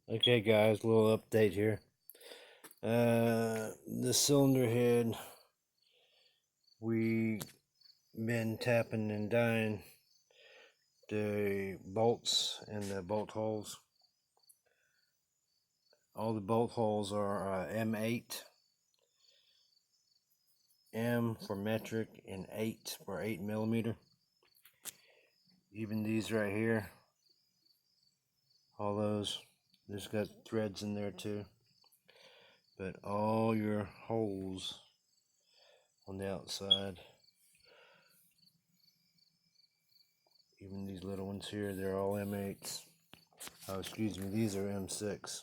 Okay guys, a little update here. The cylinder head, we been tapping and dying the bolts and the bolt holes. All the bolt holes are M8, M for metric, and 8 for 8mm. Even these right here, all those, there's got threads in there too. But all your holes on the outside, even these little ones here, they're all M8s. Oh, excuse me, these are M6.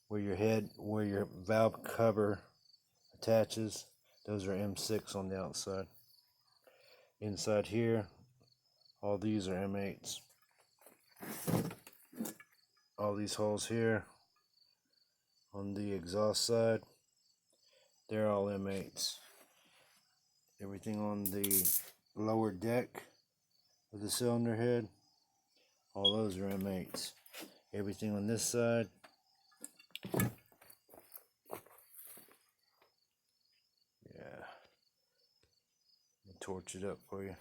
Where your valve cover attaches, those are M6 on the outside. Inside here, all these are M8s. All these holes here on the exhaust side, they're all M8s. Everything on the lower deck of the cylinder head, all those are M8s. Everything on this side, yeah, let me torch it up for you.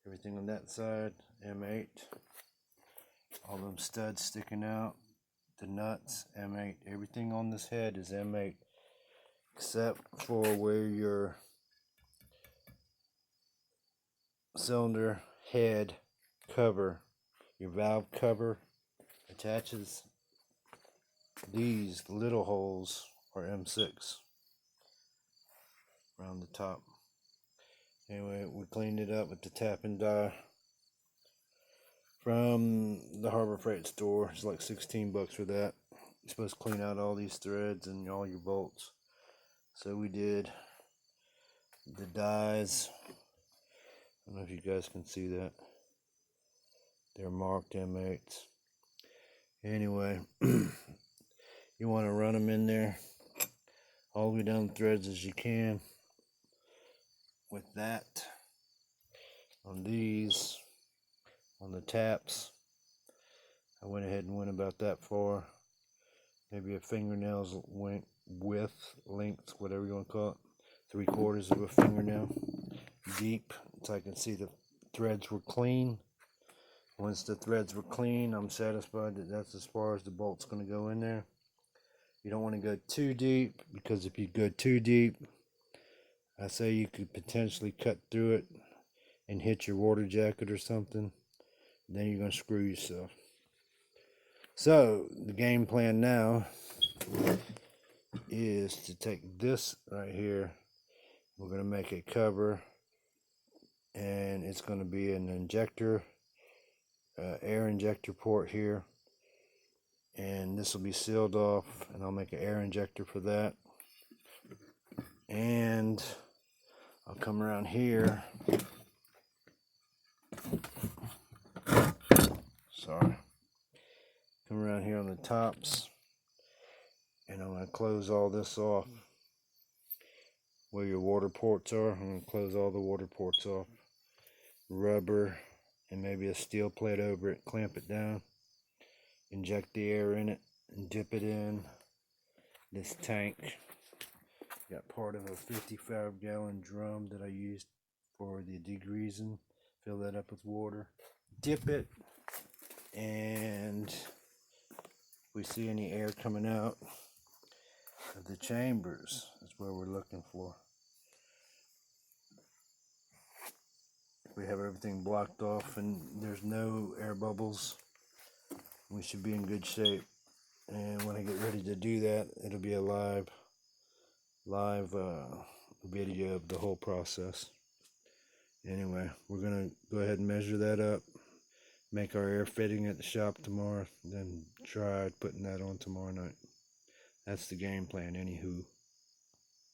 Everything on that side, M8. All them studs sticking out, the nuts, M8. Everything on this head is M8, except for where your cylinder head cover, your valve cover attaches. These little holes are M6 around the top. Anyway, we cleaned it up with the tap and die from the Harbor Freight store. It's like 16 bucks for that. You're supposed to clean out all these threads and all your bolts. So we did. The dies, I don't know if you guys can see that. They're marked M8s. Anyway, you want to run them in there all the way down the threads as you can. With that, on these, on the taps, I went ahead and went about that far. Maybe a fingernail's width, length, whatever you want to call it. 3/4 of a fingernail deep, so I can see the threads were clean. Once the threads were clean, I'm satisfied that that's as far as the bolt's going to go in there. You don't want to go too deep, because if you go too deep, I say you could potentially cut through it and hit your water jacket or something. Then you're going to screw yourself. So the game plan now is to take this right here. We're going to make a cover, and it's going to be an injector, air injector port here, and this will be sealed off, and I'll make an air injector for that. And I'll come around here. Sorry. Come around here on the tops, and I'm going to close all this off. Where your water ports are, I'm going to close all the water ports off. Rubber and maybe a steel plate over it, clamp it down, inject the air in it, and dip it in this tank. Got part of a 55-gallon drum that I used for the degreasing. Fill that up with water, dip it, and if we see any air coming out of the chambers, that's where we're looking for. If we have everything blocked off and there's no air bubbles, we should be in good shape. And when I get ready to do that, it'll be a live video of the whole process. Anyway, we're gonna go ahead and measure that up, make our air fitting at the shop tomorrow, then try putting that on tomorrow night. That's the game plan, anywho.